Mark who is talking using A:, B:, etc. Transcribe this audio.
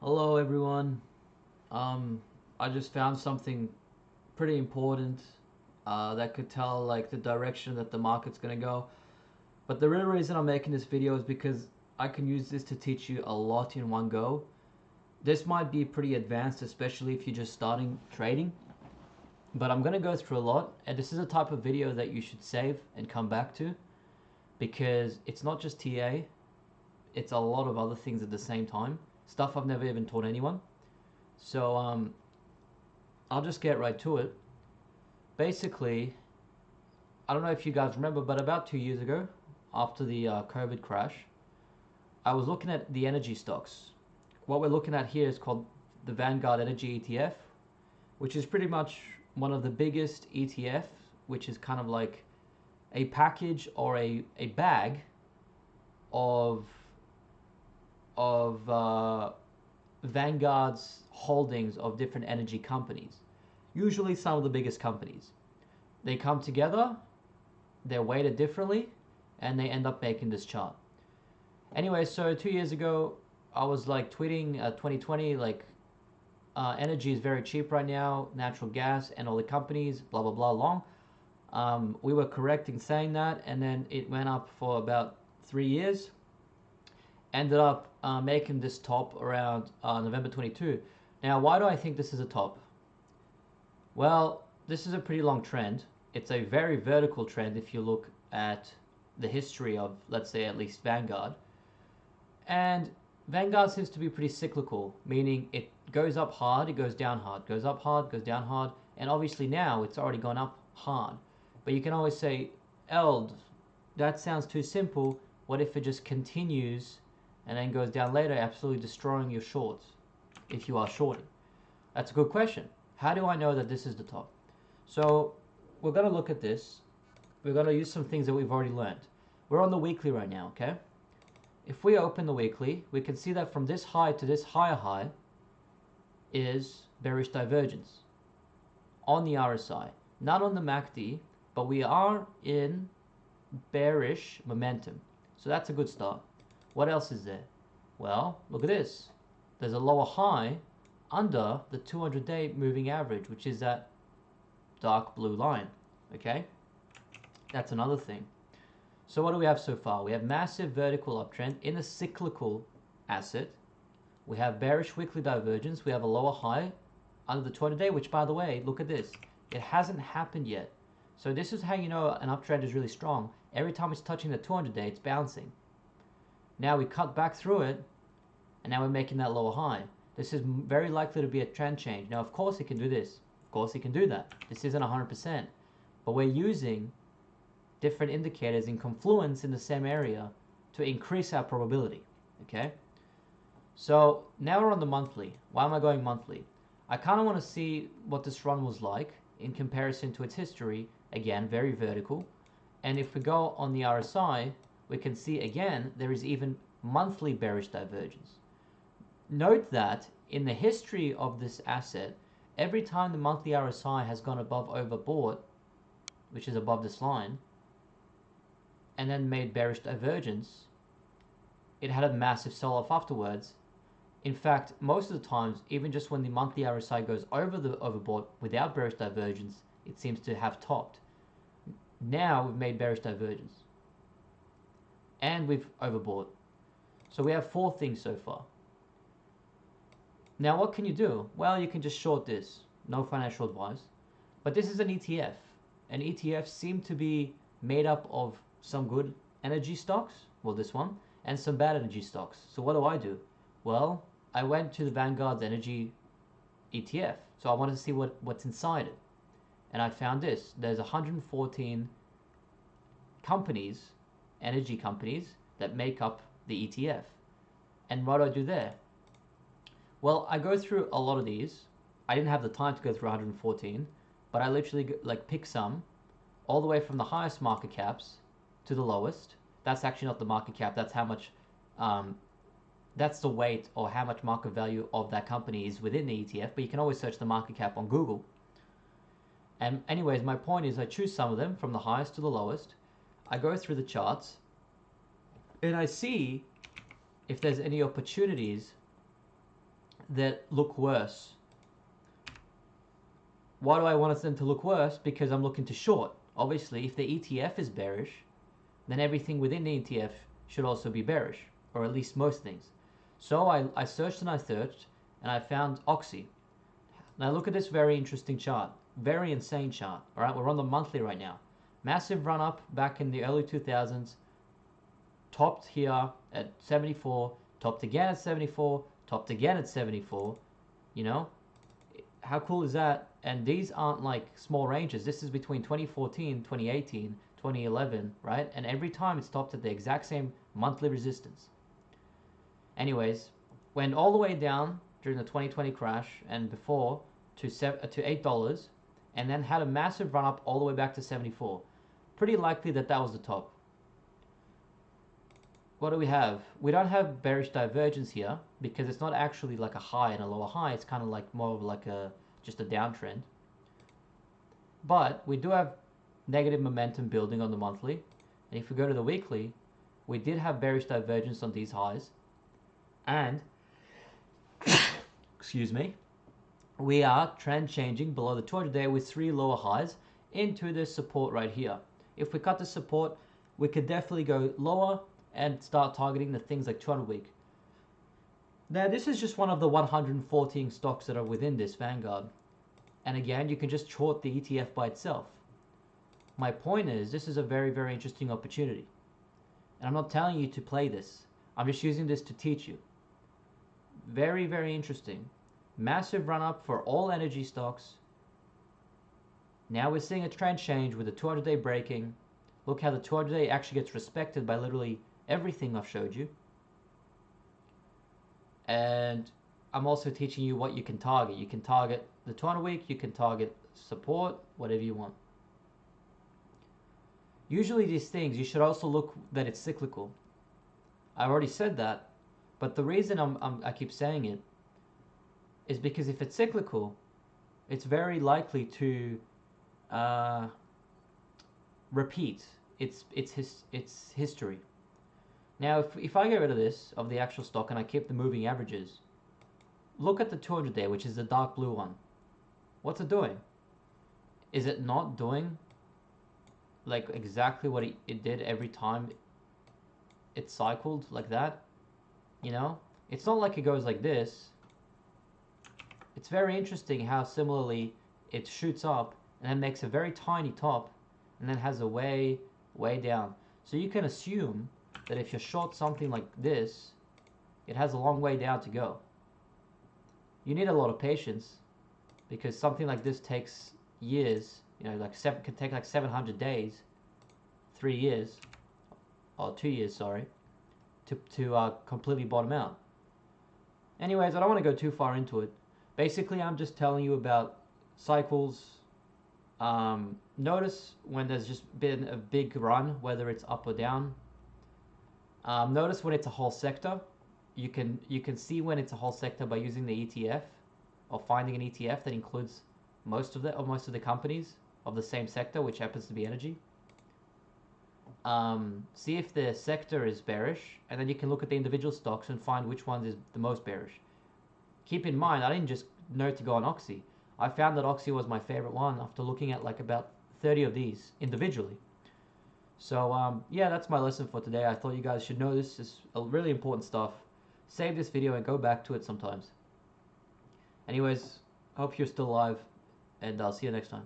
A: Hello everyone. Um, I just found something pretty important that could tell like the direction that the market's gonna go. But the real reason I'm making this video is because I can use this to teach you a lot in one go. This might be pretty advanced, especially if you're just starting trading. But I'm gonna go through a lot, and this is a type of video that you should save and come back to because it's not just TA, it's a lot of other things at the same time. Stuff I've never even taught anyone. So I'll just get right to it. Basically, I don't know if you guys remember, but about 2 years ago, after the COVID crash, I was looking at the energy stocks. What we're looking at here is called the Vanguard Energy ETF, which is pretty much one of the biggest ETF, which is kind of like a package or a bag of Vanguard's holdings of different energy companies, usually some of the biggest companies. They come together, they're weighted differently, and they end up making this chart. Anyway, so 2 years ago, I was like tweeting 2020, like energy is very cheap right now, natural gas and all the companies, blah, blah, blah, long. We were correct in saying that, and then it went up for about 3 years. Ended up making this top around November 22. Now, why do I think this is a top? Well, this is a pretty long trend. It's a very vertical trend if you look at the history of, let's say, at least Vanguard. And Vanguard seems to be pretty cyclical, meaning it goes up hard, it goes down hard, goes up hard, goes down hard, and obviously now it's already gone up hard. But you can always say, Eld, that sounds too simple. What if it just continues and then goes down later, absolutely destroying your shorts if you are shorting? That's a good question. How do I know that this is the top? So we're going to look at this. We're going to use some things that we've already learned. We're on the weekly right now, okay? If we open the weekly, we can see that from this high to this higher high is bearish divergence on the RSI, not on the MACD, but we are in bearish momentum. So that's a good start. What else is there? Well, look at this. There's a lower high under the 200-day moving average, which is that dark blue line, okay? That's another thing. So what do we have so far? We have massive vertical uptrend in a cyclical asset. We have bearish weekly divergence. We have a lower high under the 200-day, which, by the way, look at this. It hasn't happened yet. So this is how you know an uptrend is really strong. Every time it's touching the 200-day, it's bouncing. Now we cut back through it, and now we're making that lower high. This is very likely to be a trend change. Now, of course, it can do this. Of course, it can do that. This isn't 100%. But we're using different indicators in confluence in the same area to increase our probability, okay? So now we're on the monthly. Why am I going monthly? I kind of want to see what this run was like in comparison to its history. Again, very vertical. And if we go on the RSI, we can see again there is even monthly bearish divergence. Note that in the history of this asset, every time the monthly RSI has gone above overbought, which is above this line, and then made bearish divergence, it had a massive sell-off afterwards. In fact, most of the times, even just when the monthly RSI goes over the overbought without bearish divergence, it seems to have topped. Now we've made bearish divergence, and we've overbought. So we have 4 things so far. Now what can you do? Well, you can just short this. No financial advice. But this is an ETF. And ETFs seem to be made up of some good energy stocks, well this one, and some bad energy stocks. So what do? Well, I went to the Vanguard's energy ETF. So I wanted to see what's inside it. And I found this. There's 114 companies, energy companies, that make up the ETF. And what do I do there? Well, I go through a lot of these. I didn't have the time to go through 114, but I literally like pick some all the way from the highest market caps to the lowest. That's actually not the market cap. That's how much, that's the weight or how much market value of that company is within the ETF. But you can always search the market cap on Google. And anyways, my point is I choose some of them from the highest to the lowest. I go through the charts and I see if there's any opportunities that look worse. Why do I want them to look worse? Because I'm looking to short. Obviously, if the ETF is bearish, then everything within the ETF should also be bearish, or at least most things. So I searched and I searched, and I found Oxy. Now look at this very interesting chart. Very insane chart. All right, we're on the monthly right now. Massive run up back in the early 2000s. Topped here at 74, topped again at 74, topped again at 74. You know, how cool is that? And these aren't like small ranges. This is between 2014, 2018, 2011, right? And every time it's topped at the exact same monthly resistance. Anyways, went all the way down during the 2020 crash and before to $8, and then had a massive run up all the way back to 74. Pretty likely that that was the top. What do we have? We don't have bearish divergence here because it's not actually like a high and a lower high. It's kind of like more of like just a downtrend. But we do have negative momentum building on the monthly. And if we go to the weekly, we did have bearish divergence on these highs. And, excuse me, we are trend changing below the 200-day with 3 lower highs into this support right here. If we cut the support, we could definitely go lower and start targeting the things like 200-week. Now, this is just one of the 114 stocks that are within this Vanguard. And again, you can just short the ETF by itself. My point is, this is a very, very interesting opportunity. And I'm not telling you to play this. I'm just using this to teach you. Very, very interesting. Massive run up for all energy stocks. Now we're seeing a trend change with the 200-day breaking. Look how the 200-day actually gets respected by literally everything I've showed you. And I'm also teaching you what you can target. You can target the 200-week, you can target support, whatever you want. Usually these things, you should also look that it's cyclical. I already said that, but the reason I keep saying it is because if it's cyclical, it's very likely to repeat its history. Now, if I get rid of this, of the actual stock, and I keep the moving averages, look at the 200-day, which is the dark blue one. What's it doing? Is it not doing like exactly what it did every time it cycled like that? You know, it's not like it goes like this. It's very interesting how similarly it shoots up and then makes a very tiny top and then has a way down. So you can assume that if you're short something like this, it has a long way down to go. You need a lot of patience because something like this takes years. You know, could take like 700 days, 3 years, or 2 years, sorry, to completely bottom out. Anyways, I don't want to go too far into it. Basically, I'm just telling you about cycles. Notice when there's just been a big run, whether it's up or down. Notice when it's a whole sector. You can see when it's a whole sector by using the ETF or finding an ETF that includes most of the companies of the same sector, which happens to be energy. See if the sector is bearish, and then you can look at the individual stocks and find which one is the most bearish. Keep in mind, I didn't just know to go on Oxy. I found that Oxy was my favorite one after looking at like about 30 of these individually. So yeah, that's my lesson for today. I thought you guys should know this. Is really important stuff. Save this video and go back to it sometimes. Anyways, hope you're still alive, and I'll see you next time.